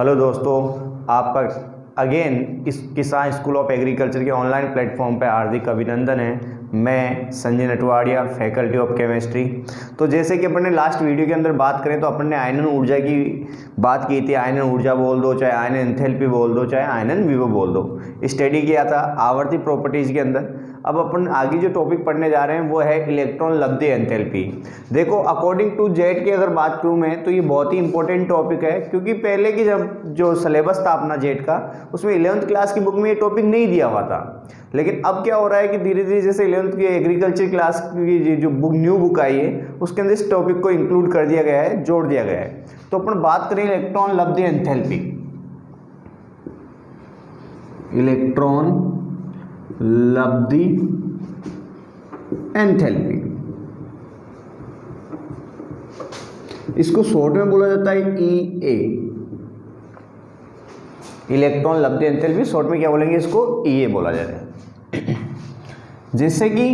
Hello दोस्तों, आपका again इस किसान स्कूल ऑफ एग्रीकल्चर के ऑनलाइन प्लेटफॉर्म पर हार्दिक अभिनंदन है। मैं Sanjay Natwadia, faculty of chemistry. तो जैसे कि अपन ने लास्ट वीडियो के अंदर बात करें तो अपन ने आयनन ऊर्जा की बात की थी। आयनन ऊर्जा बोल दो, चाहे आयनन एंथैल्पी बोल दो, चाहे आयनन विभव बोल दो, स्टडी किया था आवर्ती प्रॉपर्टीज के अंदर। अब अपन आगे जो टॉपिक पढ़ने जा रहे हैं वो है इलेक्ट्रॉन लब्धि एंथैल्पी। देखो, अकॉर्डिंग टू जेट की अगर बात करूँ मैं तो ये बहुत ही इंपॉर्टेंट टॉपिक है, क्योंकि पहले की जब जो सिलेबस था अपना जेट का, उसमें 11th क्लास की बुक में ये टॉपिक नहीं दिया हुआ था। लेकिन अब क्या हो रहा है कि धीरे धीरे जैसे 11th की एग्रीकल्चर क्लास की जो बुक न्यू बुक आई है उसके अंदर इस टॉपिक को इंक्लूड कर दिया गया है, जोड़ दिया गया है। तो अपन बात करें इलेक्ट्रॉन लब्धि एंथैल्पी। इलेक्ट्रॉन लब्धि एंथैल्पी, इसको शॉर्ट में बोला जाता है EA। इलेक्ट्रॉन लब्धि एंथैल्पी शॉर्ट में क्या बोलेंगे, इसको EA बोला जाता है। जैसे कि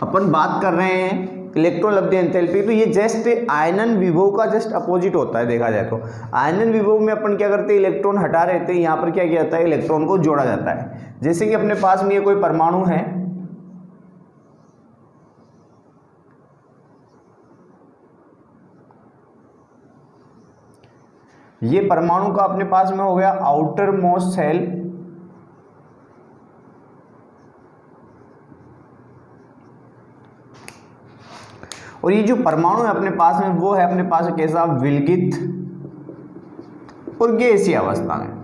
अपन बात कर रहे हैं इलेक्ट्रॉन लब्धि एंथैल्पी, तो ये जस्ट आयनन विभव का जस्ट अपोजिट होता है। देखा जाए तो आयनन विभव में अपन क्या करते हैं, इलेक्ट्रॉन हटा रहे थे, यहाँ पर क्या किया जाता है, इलेक्ट्रॉन को जोड़ा जाता है। जैसे कि अपने पास में ये कोई परमाणु है, ये परमाणु का अपने पास में हो गया आउटर मोस्ट सेल, और ये जो परमाणु है अपने पास में वो है अपने पास कैसा, विलगित और गैसीय अवस्था में।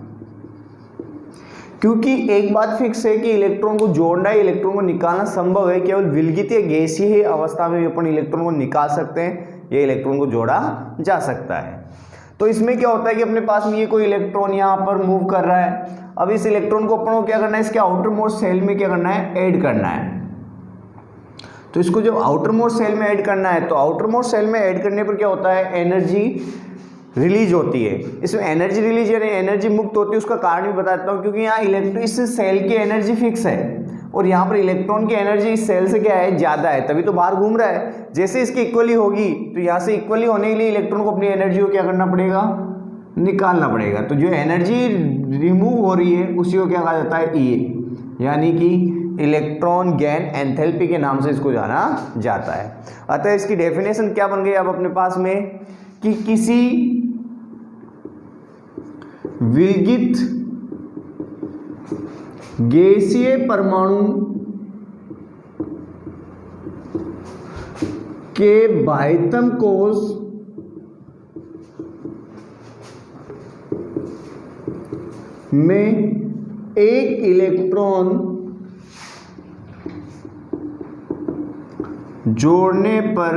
क्योंकि एक बात फिक्स है कि इलेक्ट्रॉन को जोड़ना है, इलेक्ट्रॉन को निकालना संभव है, केवल विलगित या गैसीय अवस्था में भी अपन इलेक्ट्रॉन को निकाल सकते हैं, ये इलेक्ट्रॉन को जोड़ा जा सकता है। तो इसमें क्या होता है कि अपने पास में ये कोई इलेक्ट्रॉन यहाँ पर मूव कर रहा है। अब इस इलेक्ट्रॉन को अपन को क्या करना है, इसके आउटर मोस्ट सेल में क्या करना है, ऐड करना है। तो इसको जब आउटर मोस्ट सेल में ऐड करना है, तो आउटर मोस्ट सेल में ऐड करने पर क्या होता है, एनर्जी रिलीज होती है। इसमें एनर्जी रिलीज यानी एनर्जी मुक्त होती है, उसका कारण भी बताता हूँ। क्योंकि यहाँ इलेक्ट्रॉन, इस सेल की एनर्जी फिक्स है और यहाँ पर इलेक्ट्रॉन की एनर्जी इस सेल से क्या है, ज़्यादा है, तभी तो बाहर घूम रहा है। जैसे इसकी इक्वली होगी तो यहाँ से इक्वली होने के लिए इलेक्ट्रॉन को अपनी एनर्जी को क्या करना पड़ेगा, निकालना पड़ेगा। तो जो एनर्जी रिमूव हो रही है उसी को क्या कहा जाता है, EA, यानी कि इलेक्ट्रॉन गेन एंथैल्पी के नाम से इसको जाना जाता है। अतः इसकी डेफिनेशन क्या बन गई अब अपने पास में, कि किसी विलगित गैसीय परमाणु के बाह्यतम कोश में एक इलेक्ट्रॉन जोड़ने पर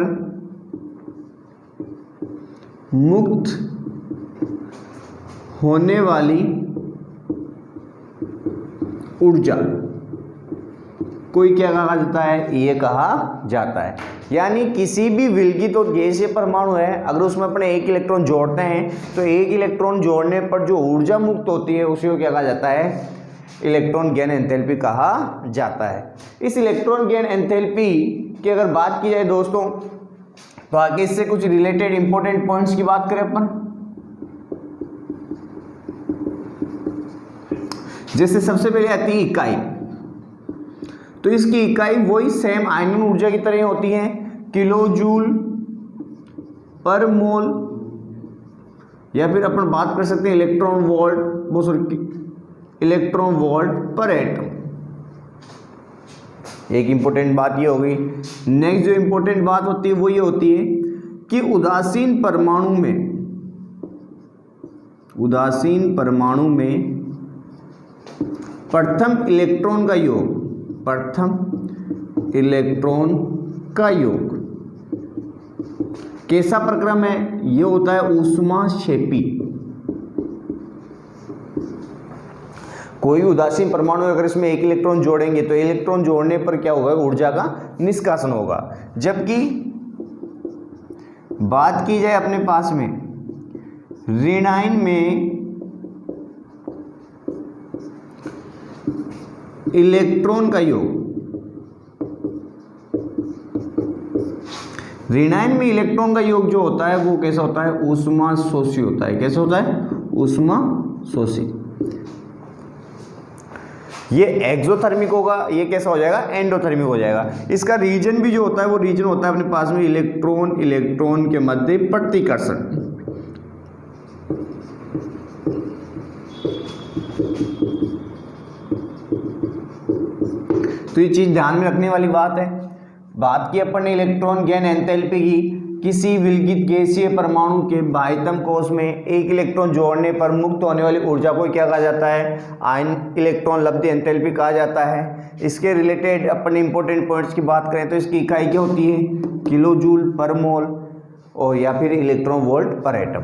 मुक्त होने वाली ऊर्जा कोई क्या कहा जाता है, ये कहा जाता है। यानी किसी भी विलगित और गैसीय परमाणु है, अगर उसमें अपने एक इलेक्ट्रॉन जोड़ते हैं तो एक इलेक्ट्रॉन जोड़ने पर जो ऊर्जा मुक्त होती है उसी को क्या कहा जाता है, इलेक्ट्रॉन गेन एंथैल्पी कहा जाता है। इस इलेक्ट्रॉन गेन एंथैल्पी की अगर बात की जाए दोस्तों, तो आगे इससे कुछ रिलेटेड इंपॉर्टेंट पॉइंट्स की बात करें अपन। जैसे सबसे पहले आती है इकाई, तो इसकी इकाई वही सेम आयनन ऊर्जा की तरह होती है, किलो जूल पर मोल, या फिर अपन बात कर सकते हैं इलेक्ट्रॉन वोल्ट, वो सॉरी इलेक्ट्रॉन वोल्ट पर एटम। एक इंपॉर्टेंट बात ये हो गई। नेक्स्ट जो इंपॉर्टेंट बात होती है वो ये होती है कि उदासीन परमाणु में प्रथम इलेक्ट्रॉन का योग कैसा प्रक्रम है, ये होता है ऊष्माक्षेपी। कोई उदासीन परमाणु अगर इसमें एक इलेक्ट्रॉन जोड़ेंगे तो इलेक्ट्रॉन जोड़ने पर क्या होगा, ऊर्जा का निष्कासन होगा। जबकि बात की जाए अपने पास में ऋणायन में इलेक्ट्रॉन का योग, ऋणायन में इलेक्ट्रॉन का योग जो होता है वो कैसा होता है, ऊष्मा शोषी होता है। कैसे होता है, ऊष्मा शोषी। ये एक्सोथर्मिक होगा, ये कैसा हो जाएगा, एंडोथर्मिक हो जाएगा। इसका रीजन भी जो होता है वो रीजन होता है अपने पास में इलेक्ट्रॉन इलेक्ट्रॉन के मध्य प्रतिकर्षण। तो ये चीज ध्यान में रखने वाली बात है। बात की अपन ने इलेक्ट्रॉन गेन एंथैल्पी की, किसी विलगित गैसीय परमाणु के बाह्यतम कोश में एक इलेक्ट्रॉन जोड़ने पर मुक्त होने वाली ऊर्जा को क्या कहा जाता है, आयन इलेक्ट्रॉन लब्धि एंथैल्पी कहा जाता है। इसके रिलेटेड अपन इंपॉर्टेंट पॉइंट्स की बात करें तो इसकी इकाई क्या होती है, किलो जूल पर मोल और या फिर इलेक्ट्रॉन वोल्ट पर एटम।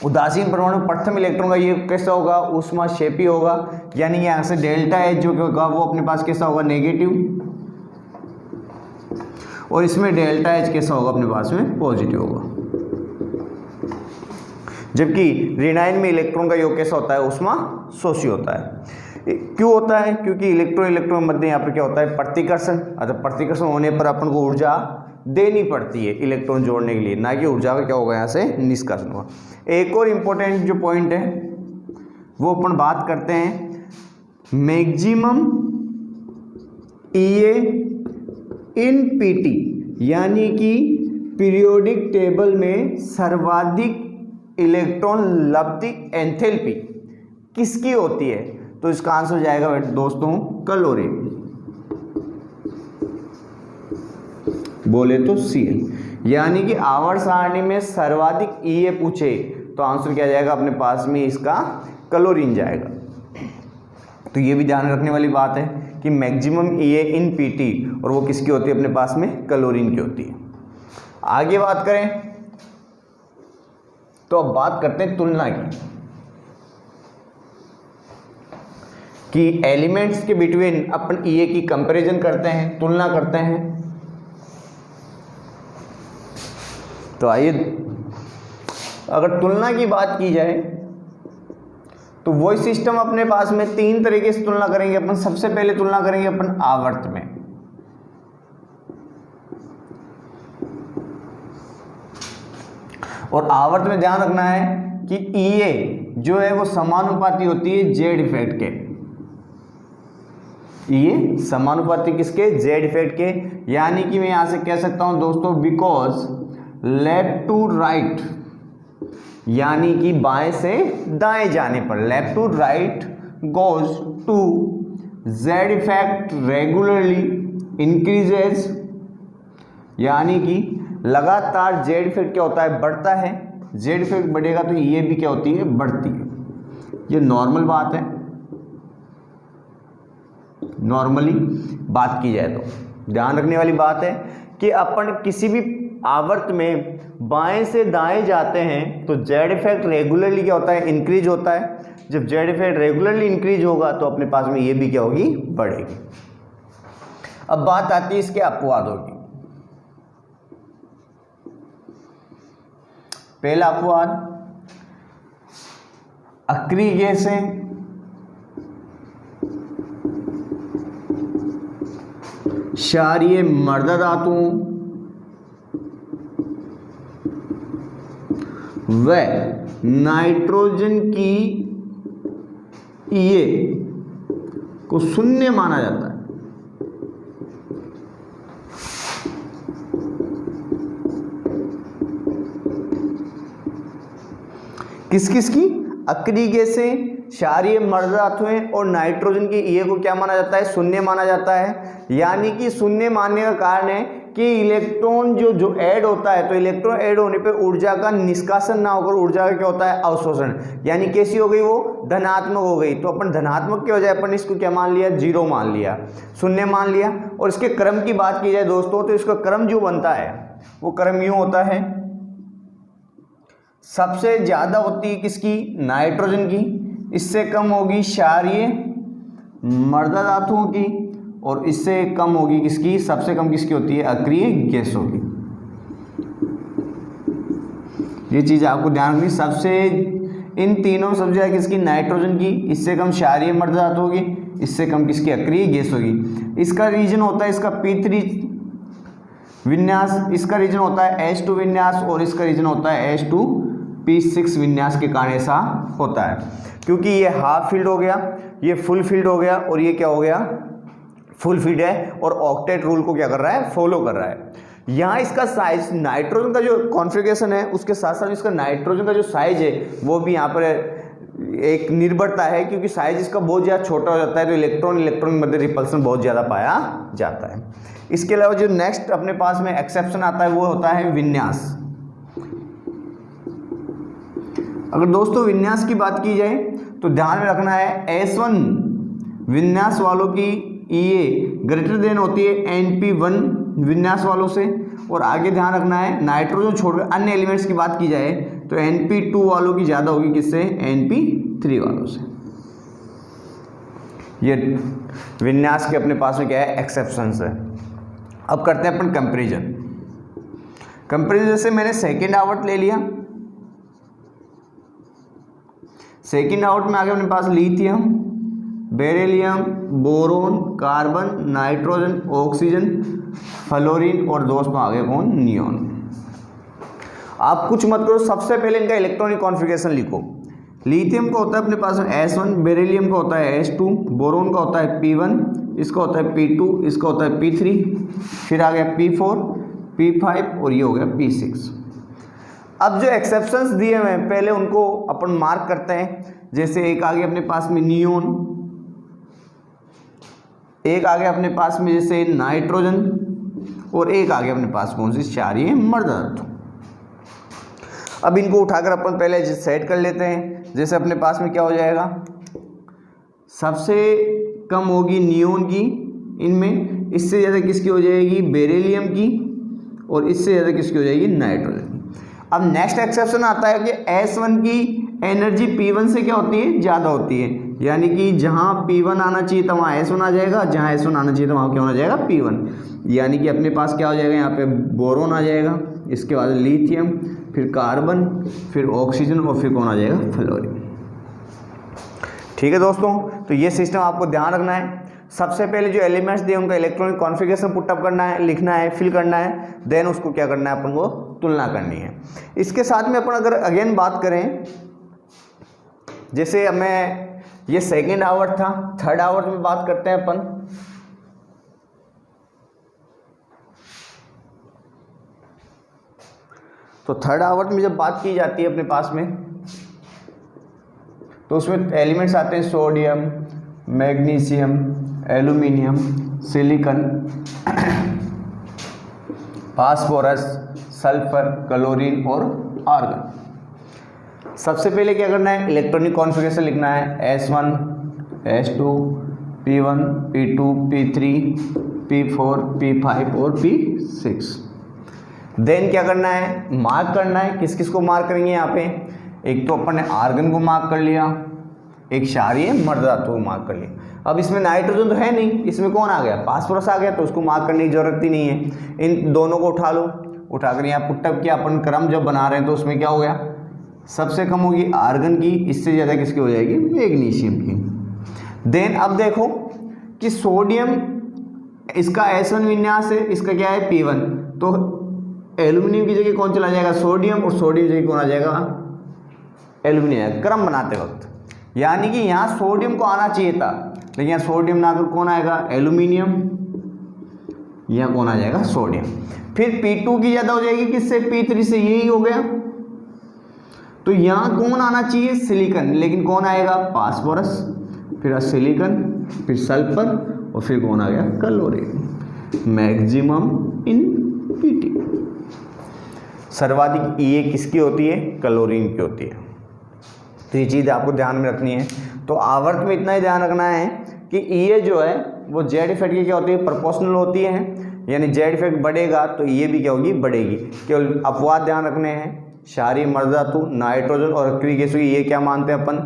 उदासीन परमाणु प्रथम इलेक्ट्रॉन का ये कैसा होगा, ऊष्माक्षेपी होगा, यानी यहाँ से डेल्टा एच जो होगा वो अपने पास कैसा होगा, नेगेटिव, और इसमें डेल्टा एच कैसा होगा, अपने पास में पॉजिटिव होगा। जबकि ऋणायन में इलेक्ट्रॉन का योग कैसा होता है, ऊष्मा शोषी होता है। क्यों होता है, क्योंकि इलेक्ट्रॉन इलेक्ट्रॉन मध्य यहाँ पर क्या होता है, प्रतिकर्षण। अतः प्रतिकर्षण होने पर अपन को ऊर्जा देनी पड़ती है इलेक्ट्रॉन जोड़ने के लिए, ना कि ऊर्जा का क्या होगा यहाँ से निष्कासन होगा। एक और इम्पोर्टेंट जो पॉइंट है वो अपन बात करते हैं, मैक्सिमम ईए इन पीटी, यानी कि पीरियोडिक टेबल में सर्वाधिक इलेक्ट्रॉन लब्धि एंथैल्पी किसकी होती है, तो इसका आंसर हो जाएगा दोस्तों कैलोरी, बोले तो Cl। यानी कि आवर्त सारणी में सर्वाधिक Ea पूछे तो आंसर क्या जाएगा, अपने पास में इसका क्लोरीन जाएगा। तो ये भी ध्यान रखने वाली बात है कि मैक्सिमम Ea इन Pt, और वो किसकी होती है, अपने पास में क्लोरीन की होती है। आगे बात करें तो अब बात करते हैं तुलना की, कि एलिमेंट्स के बिटवीन अपन Ea की कंपैरिजन करते हैं, तुलना करते हैं। तो आइए, अगर तुलना की बात की जाए तो वही सिस्टम अपने पास में तीन तरीके से तुलना करेंगे अपन। सबसे पहले तुलना करेंगे अपन आवर्त में, और आवर्त में ध्यान रखना है कि Ea जो है वो समानुपाती होती है जेड इफेक्ट के। Ea समानुपाती किसके, जेड इफेक्ट के। यानी कि मैं यहां से कह सकता हूं दोस्तों, बिकॉज लेफ्ट टू राइट, यानी कि बाएं से दाएं जाने पर, left to right goes to Z effect regularly increases, यानी कि लगातार जेड इफेक्ट क्या होता है, बढ़ता है। जेड इफेक्ट बढ़ेगा तो ये भी क्या होती है, बढ़ती है। ये नॉर्मल बात है, नॉर्मली बात की जाए तो ध्यान रखने वाली बात है कि अपन किसी भी आवर्त में बाएं से दाएं जाते हैं तो जेड इफेक्ट रेगुलरली क्या होता है, इंक्रीज होता है। जब जेड इफेक्ट रेगुलरली इंक्रीज होगा तो अपने पास में ये भी क्या होगी, बढ़ेगी। अब बात आती है इसके अपवादों की। पहला अपवाद, अक्रिय गैसें क्षारीय मृदा धातुओं व नाइट्रोजन की Ea को शून्य माना जाता है। किस किस की, अक्रिय गैसें, क्षारीय मृदा धातुएं और नाइट्रोजन की Ea को क्या माना जाता है, शून्य माना जाता है। यानी कि शून्य मानने का कारण है कि इलेक्ट्रॉन जो ऐड होता है, तो इलेक्ट्रॉन ऐड होने पे ऊर्जा का निष्कासन ना होकर ऊर्जा का क्या होता है, अवशोषण। यानी कैसी हो गई, वो धनात्मक हो गई। तो अपन धनात्मक की वजह अपन इसको क्या मान लिया, जीरो मान लिया, शून्य मान लिया। और इसके क्रम की बात की जाए दोस्तों तो इसका क्रम जो बनता है वो क्रम यूं होता है, सबसे ज्यादा होती है किसकी, नाइट्रोजन की, इससे कम होगी क्षारीय मृदा धातुओं की, और इससे कम होगी किसकी, सबसे कम किसकी होती है, अक्रिय गैसों की। ये चीज आपको ध्यान रखनी, सबसे इन तीनों सबसे ज्यादा किसकी, नाइट्रोजन की, इससे कम क्षारीय मृदा धातुओं की, इससे कम किसकी, अक्रिय गैसों की। इसका रीजन होता है इसका P3 विन्यास, इसका रीजन होता है H2 विन्यास, और इसका रीजन होता है H2 P6 विन्यास के कारण ऐसा होता है, क्योंकि ये हाफ फील्ड हो गया, ये फुल फील्ड हो गया और ये क्या हो गया, फुल फील्ड है और ऑक्टेट रूल को क्या कर रहा है, फॉलो कर रहा है। यहाँ इसका साइज, नाइट्रोजन का जो कॉन्फ़िगरेशन है उसके साथ साथ इसका नाइट्रोजन का जो साइज है वो भी यहाँ पर एक निर्भरता है, क्योंकि साइज इसका बहुत ज़्यादा छोटा हो जाता है तो इलेक्ट्रॉन के मध्य रिपल्सन बहुत ज़्यादा पाया जाता है। इसके अलावा जो नेक्स्ट अपने पास में एक्सेप्शन आता है वो होता है विन्यास। अगर दोस्तों विन्यास की बात की जाए तो ध्यान में रखना है S1 विन्यास वालों की EA ग्रेटर देन होती है NP1 विन्यास वालों से, और आगे ध्यान रखना है नाइट्रोजन छोड़कर अन्य एलिमेंट्स की बात की जाए तो NP2 वालों की ज़्यादा होगी किससे, NP3 वालों से। ये विन्यास के अपने पास में क्या है, एक्सेप्शंस है। अब करते हैं अपन कंपेरिजन। कंपेरिजन जैसे मैंने सेकेंड आवर्त ले लिया, सेकेंड आवर्त में आगे अपने पास lithium, beryllium, boron, carbon, nitrogen, oxygen, fluorine और दोस्तों आगे कौन, नियोन। आप कुछ मत करो, सबसे पहले इनका इलेक्ट्रॉनिक कॉन्फ़िगरेशन लिखो। लिथियम का होता है अपने पास में S1, बेरिलियम का होता है S2, बोरोन का होता है P1, इसका होता है P2, इसका होता है P3, फिर आ गया P4, P5 और ये हो गया P6। अब जो एक्सेप्शंस दिए हुए हैं पहले उनको अपन मार्क करते हैं। जैसे एक आगे अपने पास में नियोन, एक आगे अपने पास में जैसे नाइट्रोजन और एक आगे अपने पास कौन सी, क्षारीय मर्द धातु। अब इनको उठाकर अपन पहले सेट कर लेते हैं। जैसे अपने पास में क्या हो जाएगा, सबसे कम होगी नियोन की इनमें, इससे ज़्यादा किसकी हो जाएगी, बेरिलियम की, और इससे ज़्यादा किसकी हो जाएगी, नाइट्रोजन की। अब नेक्स्ट एक्सेप्शन आता है कि S1 की एनर्जी P1 से क्या होती है, ज़्यादा होती है, यानी कि जहाँ P1 आना चाहिए तो वहाँ S1 आ जाएगा, जहाँ S1 आना चाहिए तो वहाँ क्या होना जाएगा, P1। यानी कि अपने पास क्या हो जाएगा, यहाँ पे बोरोन आ जाएगा, इसके बाद लिथियम, फिर कार्बन, फिर ऑक्सीजन और फिर कौन आ जाएगा, फ्लोरीन। ठीक है दोस्तों, तो ये सिस्टम आपको ध्यान रखना है। सबसे पहले जो एलिमेंट्स दिए उनका इलेक्ट्रॉनिक कॉन्फ़िगरेशन पुटअप करना है, लिखना है, फिल करना है, देन उसको क्या करना है, अपन को तुलना करनी है। इसके साथ में अपन अगर अगेन बात करें, जैसे मैं ये सेकेंड आवर था, थर्ड आवर में बात करते हैं अपन। तो थर्ड आवर में जब बात की जाती है अपने पास में, तो उसमें एलिमेंट्स आते हैं sodium, magnesium, aluminium, silicon, phosphorus, sulphur, chlorine और आर्गन। सबसे पहले क्या करना है, इलेक्ट्रॉनिक कॉन्फ़िगरेशन लिखना है, S1, S2, P1, P2, P3, P4, P5 और P6। देन क्या करना है, मार्क करना है। किस किस को मार्क करेंगे यहाँ पे, एक तो अपन ने आर्गन को मार्क कर लिया, एक क्षारीय मर्द धातु को मार्क कर लिया। अब इसमें नाइट्रोजन तो है नहीं, इसमें कौन आ गया, फास्फोरस आ गया, तो उसको मार्क करने की जरूरत ही नहीं है। इन दोनों को उठा लो, उठाकर यहाँ पुटअप किया, अपन क्रम जब बना रहे हैं तो उसमें क्या हो गया, सबसे कम होगी आर्गन की, इससे ज़्यादा किसकी हो जाएगी, मैग्नीशियम की। देन अब देखो कि सोडियम, इसका S1 विन्यास है, इसका क्या है P1, तो एल्यूमिनियम की जगह कौन चला जाएगा, सोडियम, और सोडियम की जगह कौन आ जाएगा, एल्यूमिनियम, क्रम बनाते वक्त। यानी कि यहाँ सोडियम को आना चाहिए था, लेकिन यहाँ सोडियम ना आकर कौन आएगा, एल्यूमिनियम, यहाँ कौन आ जाएगा, सोडियम। फिर P2 की ज़्यादा हो जाएगी किससे, P3 से, यही हो गया। तो यहाँ कौन आना चाहिए, सिलिकॉन, लेकिन कौन आएगा, फास्फोरस, फिर सिलिकॉन, फिर सल्फर और फिर कौन आ गया, क्लोरीन। Maximum in Pt। सर्वाधिक EA किसकी होती है, क्लोरीन की होती है। तो ये चीज़ आपको ध्यान में रखनी है। तो आवर्त में इतना ही ध्यान रखना है कि EA जो है वो जेड इफेक्ट की क्या होती है, प्रोपोर्शनल होती है, यानी जेड इफेक्ट बढ़ेगा तो EA भी क्या होगी, बढ़ेगी। केवल अपवाद ध्यान रखने हैं, क्षारीय मर्द धातु, नाइट्रोजन और एक्टिव गैसों की ये क्या मानते हैं अपन,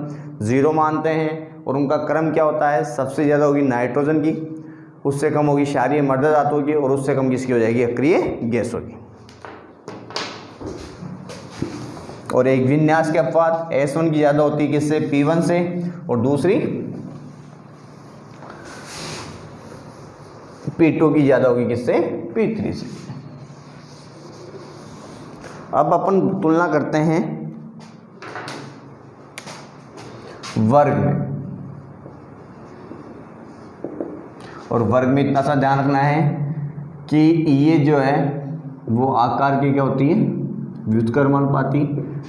0 मानते हैं, और उनका क्रम क्या होता है, सबसे ज़्यादा होगी नाइट्रोजन की, उससे कम होगी क्षारीय मर्द धातु की, और उससे कम किसकी हो जाएगी, अक्रिय गैसों की। और एक विन्यास के अपवाद, S1 की ज़्यादा होती है किससे, P1 से, और दूसरी P2 की ज़्यादा होगी किससे, P3 से। अब अपन तुलना करते हैं वर्ग में। और वर्ग में इतना सा ध्यान रखना है कि ये जो है वो आकार की क्या होती है, व्युत्क्रमानुपाती,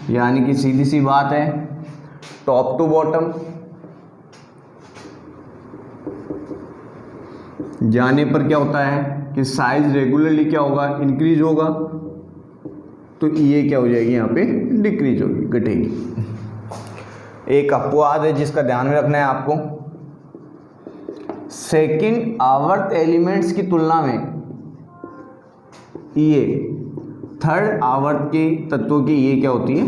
यानी कि सीधी सी बात है टॉप टू बॉटम जाने पर क्या होता है कि साइज रेगुलरली क्या होगा, इंक्रीज होगा, तो ये क्या हो जाएगी यहाँ पे डिक्रीज होगी, घटेगी। एक अपवाद है जिसका ध्यान में रखना है आपको, सेकंड आवर्त एलिमेंट्स की तुलना में ये थर्ड आवर्त के तत्वों की ये क्या होती है,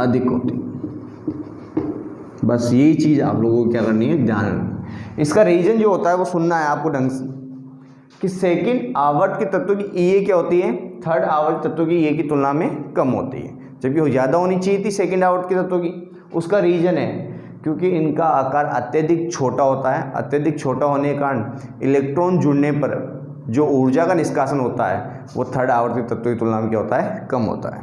अधिक होती है। बस यही चीज़ आप लोगों को क्या करनी है, ध्यान रखना। इसका रीजन जो होता है वो सुनना है आपको ढंग से, कि सेकंड आवर्त के तत्वों की ये क्या होती है, थर्ड आवर्त तत्वों की ये की तुलना में कम होती है, जबकि वो ज़्यादा होनी चाहिए थी सेकंड आवर्त के तत्वों की। उसका रीजन है क्योंकि इनका आकार अत्यधिक छोटा होता है। अत्यधिक छोटा होने के कारण इलेक्ट्रॉन जुड़ने पर जो ऊर्जा का निष्कासन होता है वो थर्ड आवर्त के तत्वों की तुलना में क्या होता है, कम होता है।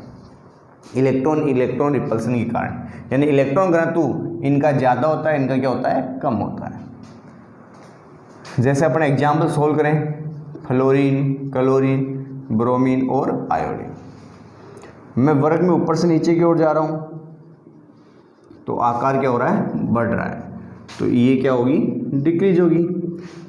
इलेक्ट्रॉन रिपल्सन के कारण, यानी इलेक्ट्रॉन घनत्व इनका ज़्यादा होता है, इनका क्या होता है, कम होता है। जैसे अपन एग्जाम्पल सोल्व करें, फ्लोरीन, क्लोरीन, ब्रोमीन और आयोडीन। मैं वर्ग में ऊपर से नीचे की ओर जा रहा हूँ तो आकार क्या हो रहा है, बढ़ रहा है, तो ये क्या होगी, डिक्रीज होगी।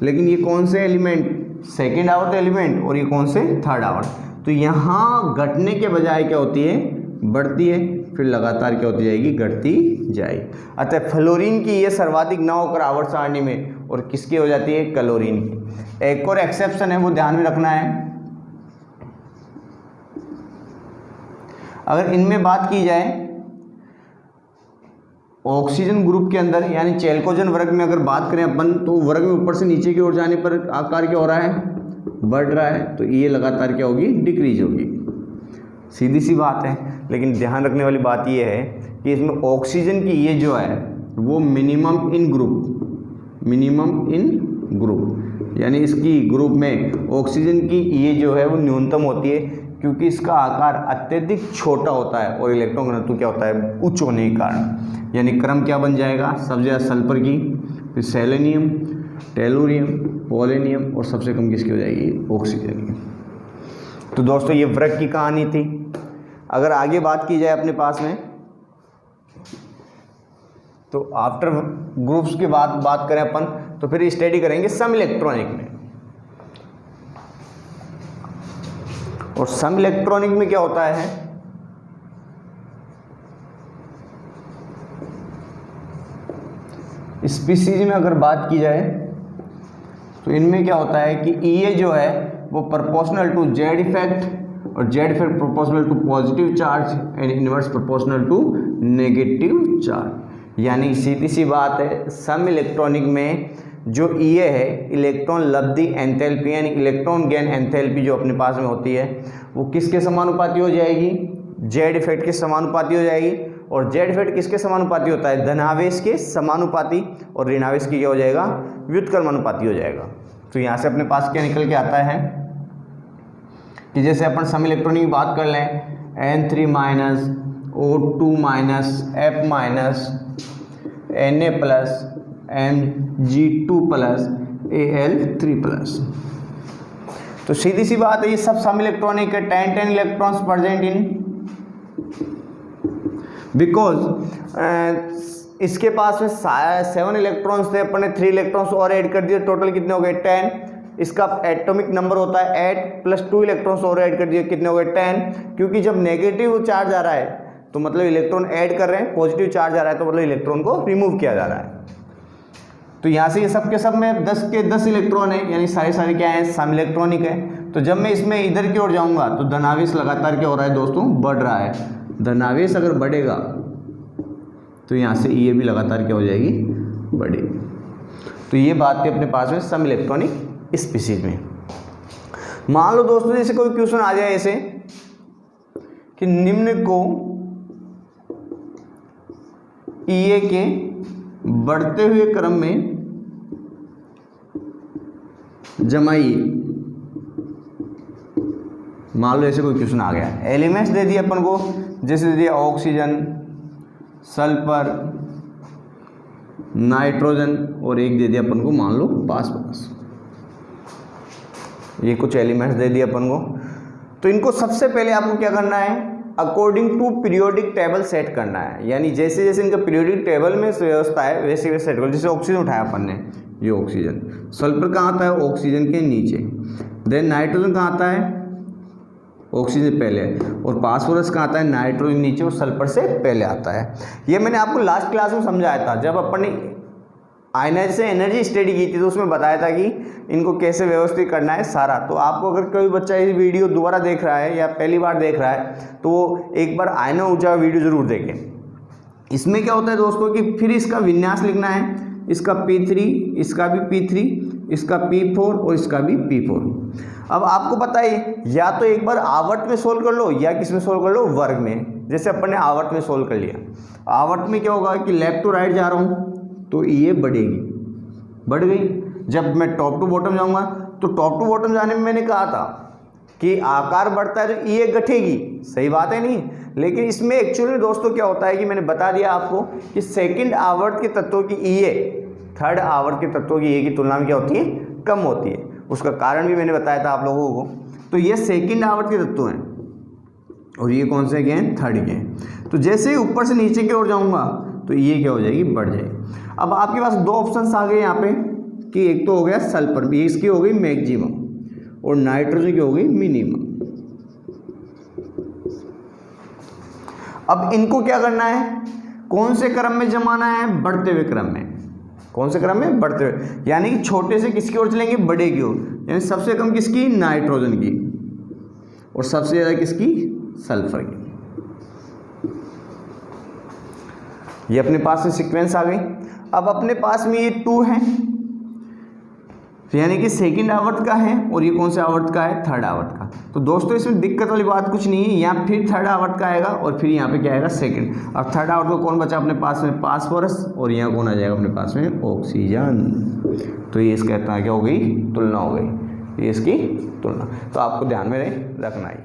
लेकिन ये कौन से एलिमेंट, सेकेंड आवर्त एलिमेंट, और ये कौन से, थर्ड आवर्त, तो यहाँ घटने के बजाय क्या होती है, बढ़ती है, फिर लगातार क्या होती जाएगी, घटती जाएगी। अतः फ्लोरीन की ये सर्वाधिक ना होकर आवर्त सारणी में, और किसकी हो जाती है, क्लोरीन की। एक और एक्सेप्शन है वो ध्यान में रखना है, अगर इनमें बात की जाए ऑक्सीजन ग्रुप के अंदर, यानी चैल्कोजन वर्ग में अगर बात करें अपन, तो वर्ग में ऊपर से नीचे की ओर जाने पर आकार क्या हो रहा है, बढ़ रहा है, तो ये लगातार क्या होगी, डिक्रीज होगी। सीधी सी बात है। लेकिन ध्यान रखने वाली बात ये है कि इसमें ऑक्सीजन की ये जो है वो मिनिमम इन ग्रुप, यानी इसकी ग्रुप में ऑक्सीजन की ये जो है वो न्यूनतम होती है, क्योंकि इसका आकार अत्यधिक छोटा होता है और इलेक्ट्रॉन घनत्व क्या होता है, उच्च होने के कारण। यानी क्रम क्या बन जाएगा, सबसे ज़्यादा सल्फर की, फिर सेलेनियम, टेलुरियम, पोलेनियम, और सबसे कम किसकी हो जाएगी, ऑक्सीजन की। तो दोस्तों ये वर्ग की कहानी थी। अगर आगे बात की जाए अपने पास में, तो आफ्टर ग्रुप्स की बात करें अपन, तो फिर स्टडी करेंगे सम इलेक्ट्रॉनिक में। और सम इलेक्ट्रॉनिक में क्या होता है, स्पीसीज में अगर बात की जाए तो इनमें क्या होता है कि ये जो है वो प्रोपोर्शनल टू जेड इफेक्ट, और Z effect proportional to positive charge and inverse proportional to negative charge. यानी सीधी सी बात है, सम इलेक्ट्रॉनिक में जो ये है इलेक्ट्रॉन लब्धि एंथैल्पी, यानी इलेक्ट्रॉन गेन एंथैल्पी जो अपने पास में होती है वो किसके समानुपाती हो जाएगी, जेड इफेक्ट के समानुपाती हो जाएगी। और जेड इफेक्ट किसके समानुपाती होता है, धनावेश के समानुपाती, और ऋणावेश की क्या हो जाएगा, व्युत्क्रमानुपाती हो जाएगा। तो यहाँ से अपने पास क्या निकल के आता है कि जैसे अपन सम इलेक्ट्रॉनिक की बात कर लें, N3 minus, O2 minus, F minus, Na plus, Mg2 plus, Al3 plus. तो सीधी सी बात है, ये सब सम इलेक्ट्रॉनिक है। 10 इलेक्ट्रॉन्स प्रेजेंट इन, बिकॉज इसके पास में 7 इलेक्ट्रॉन्स थे, अपन ने 3 इलेक्ट्रॉन्स और ऐड कर दिए, टोटल कितने हो गए, 10। इसका एटॉमिक नंबर होता है 8 प्लस 2 इलेक्ट्रॉन्स और ऐड कर दिए, कितने हो गए, 10। क्योंकि जब नेगेटिव चार्ज आ रहा है तो मतलब इलेक्ट्रॉन ऐड कर रहे हैं, पॉजिटिव चार्ज आ रहा है तो मतलब इलेक्ट्रॉन को रिमूव किया जा रहा है। तो यहाँ से ये सब के सब में 10 के 10 इलेक्ट्रॉन है, यानी सारे क्या है, सम इलेक्ट्रॉनिक है। तो जब मैं इसमें इधर की ओर जाऊँगा तो धनावेश लगातार क्या हो रहा है दोस्तों, बढ़ रहा है। धनावेश अगर बढ़ेगा तो यहाँ से ये भी लगातार क्या हो जाएगी, बढ़ेगी। तो ये बात थी अपने पास में सम इलेक्ट्रॉनिक स्पीसीज में। मान लो दोस्तों जैसे कोई क्वेश्चन आ जाए ऐसे कि निम्न को ये के बढ़ते हुए क्रम में जमाइए। मान लो ऐसे कोई क्वेश्चन आ गया, एलिमेंट्स दे दिए अपन को, जैसे दे दिया ऑक्सीजन, सल्फर, नाइट्रोजन और एक दे दिया अपन को मान लो फास्फोरस। ये कुछ एलिमेंट्स दे दिए अपन को। तो इनको सबसे पहले आपको क्या करना है, according to periodic table set करना है, यानी जैसे जैसे इनका पीरियोडिक टेबल में व्यवस्था है वैसे वैसे सेट करो। जैसे ऑक्सीजन उठाया अपन ने, ये ऑक्सीजन, सल्फर कहाँ आता है, ऑक्सीजन के नीचे, देन नाइट्रोजन कहाँ आता है, ऑक्सीजन पहले, और फास्फोरस कहाँ आता है, नाइट्रोजन नीचे और सल्फर से पहले आता है। ये मैंने आपको लास्ट क्लास में समझाया था, जब अपन ने आयनाइज से एनर्जी स्टडी की थी तो उसमें बताया था कि इनको कैसे व्यवस्थित करना है सारा। तो आपको अगर कोई बच्चा ये वीडियो दोबारा देख रहा है या पहली बार देख रहा है तो वो एक बार आयना ऊर्जा वीडियो जरूर देखें। इसमें क्या होता है दोस्तों कि फिर इसका विन्यास लिखना है, इसका P3, इसका भी P3, इसका P4 और इसका भी P4। अब आपको पता है या तो एक बार आवर्त में सोल्व कर लो या किस में सोल्व कर लो, वर्ग में। जैसे अपन ने आवर्त में सोल्व कर लिया, आवर्त में क्या होगा कि लेफ्ट टू राइट जा रहा हूँ तो ये बढ़ेगी, बढ़ गई। जब मैं टॉप टू बॉटम जाऊंगा तो टॉप टू बॉटम जाने में मैंने कहा था कि आकार बढ़ता है तो ये घटेगी, सही बात है नहीं। लेकिन इसमें एक्चुअली दोस्तों क्या होता है कि मैंने बता दिया आपको कि सेकंड आवर्त के तत्वों की ये थर्ड आवर्त के तत्वों की ये की तुलना में क्या होती है, कम होती है। उसका कारण भी मैंने बताया था आप लोगों को। तो ये सेकंड आवर्त के तत्व हैं और ये कौन से के हैं, थर्ड के हैं। तो जैसे ही ऊपर से नीचे की ओर जाऊंगा तो ये क्या हो जाएगी, बढ़ जाएगी। अब आपके पास दो ऑप्शंस आ गए यहाँ पे कि एक तो हो गया सल्फर, भी इसकी हो गई मैक्सिमम और नाइट्रोजन की हो गई मिनिमम। अब इनको क्या करना है, कौन से क्रम में जमाना है, बढ़ते हुए क्रम में। कौन से क्रम में, बढ़ते हुए, यानी कि छोटे से किसकी ओर चलेंगे, बड़े की ओर। यानी सबसे कम किसकी, नाइट्रोजन की, और सबसे ज़्यादा किसकी, सल्फर की। ये अपने पास में सीक्वेंस आ गई। अब अपने पास में ये 2 है, यानी कि सेकंड आवर्त का है, और ये कौन से आवर्त का है, थर्ड आवर्त का। तो दोस्तों इसमें दिक्कत वाली बात कुछ नहीं है, यहाँ फिर थर्ड आवर्त का आएगा और फिर यहाँ पे क्या आएगा, सेकंड। अब थर्ड आवर्त को कौन बचा अपने पास में, फास्फोरस, और यहाँ कौन आ जाएगा अपने पास में, ऑक्सीजन। तो ये इसका क्या हो गई, तुलना हो गई, ये इसकी तुलना। तो आपको ध्यान में रखना है।